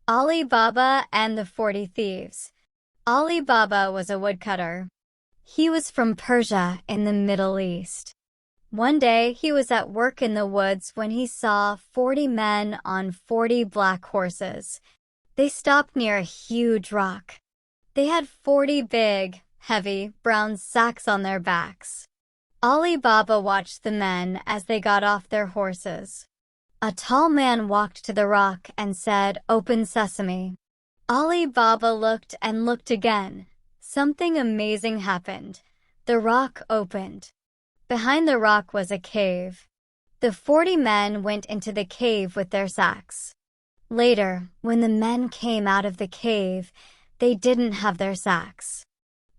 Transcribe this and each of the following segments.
Alibaba and the 40 Thieves. Alibaba was a woodcutter. He was from Persia in the Middle East. One day he was at work in the woods when he saw 40 men on 40 black horses. They stopped near a huge rock. They had 40 big, heavy, brown sacks on their backs. Alibaba watched the men as they got off their horses. A tall man walked to the rock and said, "Open sesame." Alibaba looked and looked again. Something amazing happened. The rock opened. Behind the rock was a cave. The 40 men went into the cave with their sacks. Later, when the men came out of the cave, they didn't have their sacks.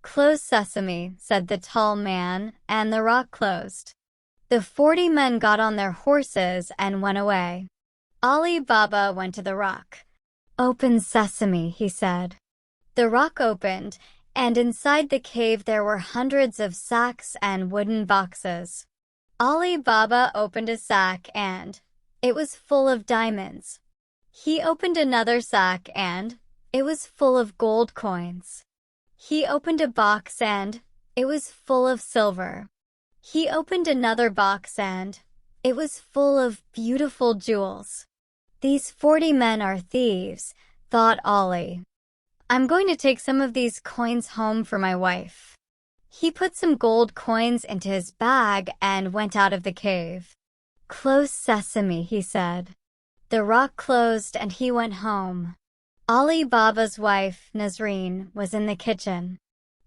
"Close sesame," said the tall man, and the rock closed. The 40 men got on their horses and went away. Alibaba went to the rock. "Open sesame," he said. The rock opened, and inside the cave there were hundreds of sacks and wooden boxes. Alibaba opened a sack and it was full of diamonds. He opened another sack and it was full of gold coins. He opened a box and it was full of silver. He opened another box and it was full of beautiful jewels. "These 40 men are thieves," thought Ollie. "I'm going to take some of these coins home for my wife." He put some gold coins into his bag and went out of the cave. "Close sesame," he said. The rock closed and he went home. Alibaba's wife, Nazreen, was in the kitchen.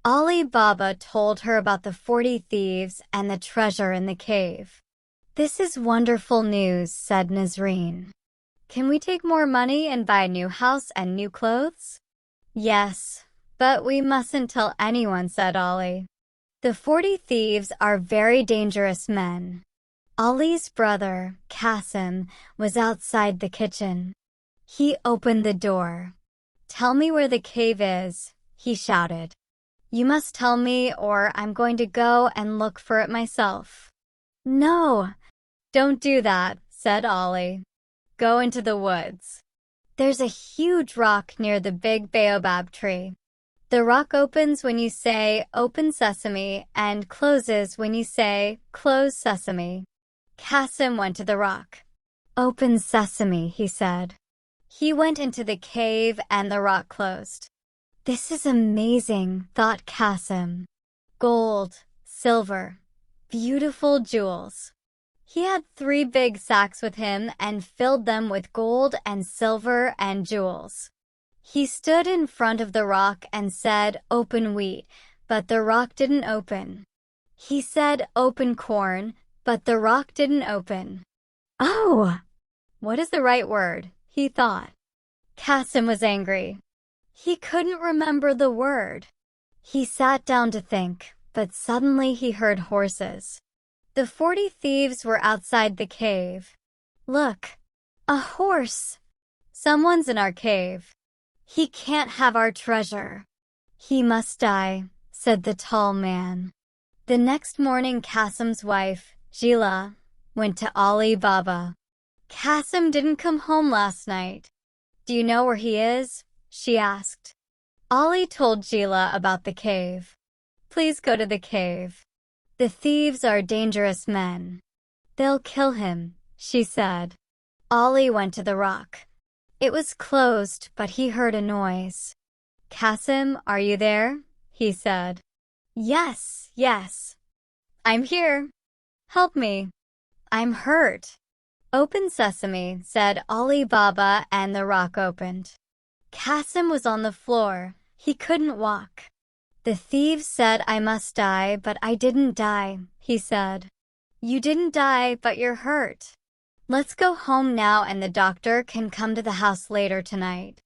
Alibaba told her about the 40 thieves and the treasure in the cave. "This is wonderful news," said Nazreen. "Can we take more money and buy a new house and new clothes?" "Yes, but we mustn't tell anyone," said Ollie. "The 40 thieves are very dangerous men." Ollie's brother, Qasim, was outside the kitchen. He opened the door. "Tell me where the cave is," he shouted. "You must tell me or I'm going to go and look for it myself." "No, don't do that," said Ollie. "Go into the woods. There's a huge rock near the big baobab tree. The rock opens when you say, 'Open sesame,' and closes when you say, 'Close sesame.'" Qasim went to the rock. "Open sesame," he said. He went into the cave and the rock closed. "This is amazing," thought Qasim. Gold, silver, beautiful jewels. He had 3 big sacks with him and filled them with gold and silver and jewels. He stood in front of the rock and said, "Open wheat," but the rock didn't open. He said, "Open corn," but the rock didn't open. "Oh, what is the right word?" he thought. Qasim was angry. He couldn't remember the word. He sat down to think, but suddenly he heard horses. The 40 thieves were outside the cave. "Look, a horse! Someone's in our cave. He can't have our treasure." "He must die," said the tall man. The next morning Qasim's wife, Jila, went to Alibaba. "Qasim didn't come home last night. Do you know where he is?" she asked. Ali told Jila about the cave. "Please go to the cave. The thieves are dangerous men. They'll kill him," she said. Ali went to the rock. It was closed, but he heard a noise. "Qasim, are you there?" he said. "Yes, yes. I'm here. Help me. I'm hurt." "Open sesame," said Alibaba, and the rock opened. Qasim was on the floor. He couldn't walk. "The thieves said I must die, but I didn't die," he said. "You didn't die, but you're hurt. Let's go home now and the doctor can come to the house later tonight."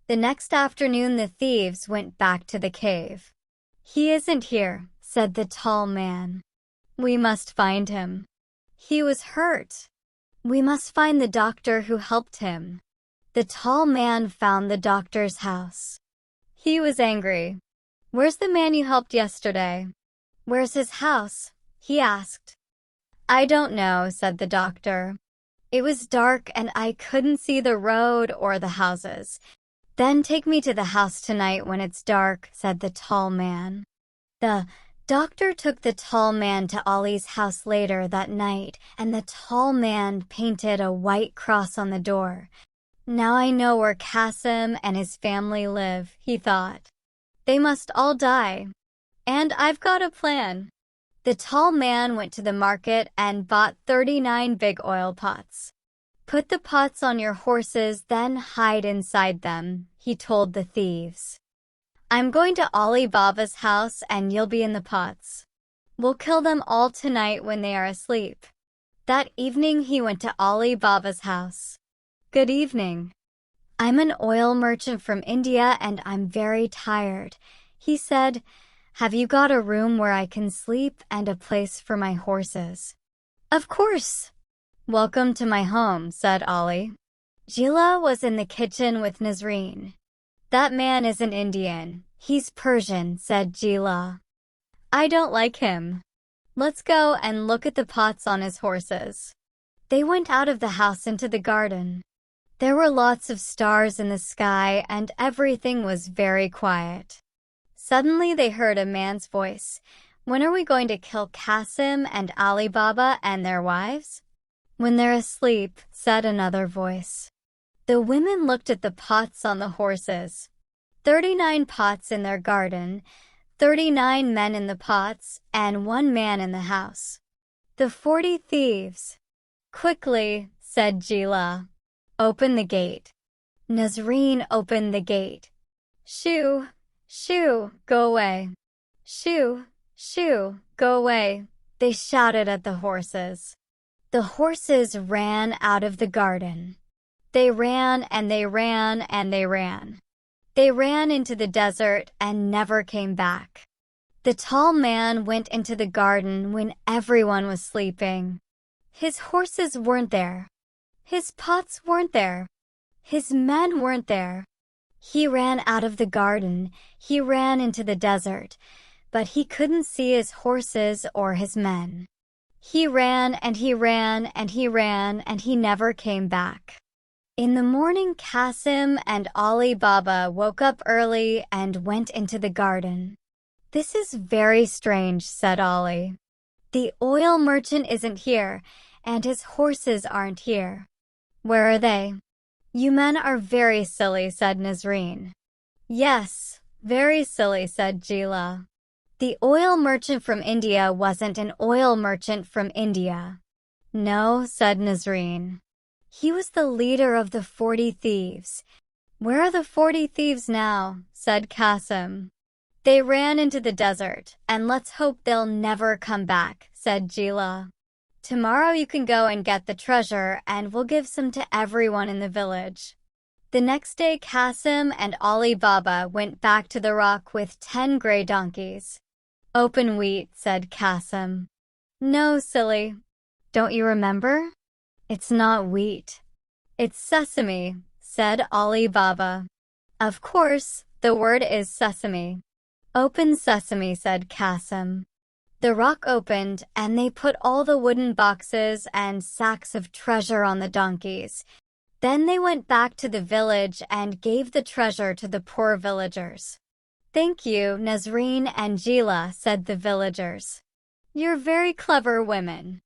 The next afternoon the thieves went back to the cave. "He isn't here," said the tall man. "We must find him. He was hurt. We must find the doctor who helped him." The tall man found the doctor's house. He was angry. "Where's the man you helped yesterday? Where's his house?" he asked. "I don't know," said the doctor. It was dark and I couldn't see the road or the houses. Then take me to the house tonight when it's dark, said the tall man. The doctor took the tall man to Ollie's house later that night, and the tall man painted a white cross on the door. Now I know where Kasim and his family live, he thought. They must all die. And I've got a plan. The tall man went to the market and bought 39 big oil pots. Put the pots on your horses, then hide inside them, he told the thieves. I'm going to Alibaba's house and you'll be in the pots. We'll kill them all tonight when they are asleep. That evening he went to Alibaba's house. Good evening. I'm an oil merchant from India and I'm very tired, he said. Have you got a room where I can sleep and a place for my horses? Of course. Welcome to my home, said Ali. Jila was in the kitchen with Nazreen. That man isn't Indian. He's Persian, said Jila. I don't like him. Let's go and look at the pots on his horses. They went out of the house into the garden. There were lots of stars in the sky and everything was very quiet. Suddenly they heard a man's voice. When are we going to kill Kasim and Alibaba and their wives? When they're asleep, said another voice. The women looked at the pots on the horses. 39 pots in their garden, 39 men in the pots, and 1 man in the house. The 40 thieves. Quickly, said Jila. Open the gate. Nazreen opened the gate. Shoo, shoo, go away. Shoo, shoo, go away, they shouted at the horses. The horses ran out of the garden. They ran and they ran and they ran. They ran into the desert and never came back. The tall man went into the garden when everyone was sleeping. His horses weren't there. His pots weren't there. His men weren't there. He ran out of the garden. He ran into the desert, but he couldn't see his horses or his men. He ran and he ran and he ran and he never came back. In the morning, Kasim and Alibaba woke up early and went into the garden. This is very strange, said Ali. The oil merchant isn't here, and his horses aren't here. Where are they? You men are very silly, said Nazreen. Yes, very silly, said Jila. The oil merchant from India wasn't an oil merchant from India. No, said Nazreen. He was the leader of the 40 thieves. Where are the 40 thieves now? Said Kasim. They ran into the desert, and let's hope they'll never come back, said Jila. Tomorrow you can go and get the treasure, and we'll give some to everyone in the village. The next day Kasim and Alibaba went back to the rock with 10 gray donkeys. Open wheat, said Kasim. No, silly. Don't you remember? It's not wheat. It's sesame, said Alibaba. Of course, the word is sesame. Open sesame, said Kasim. The rock opened, and they put all the wooden boxes and sacks of treasure on the donkeys. Then they went back to the village and gave the treasure to the poor villagers. Thank you, Nazreen and Jila, said the villagers. You're very clever women.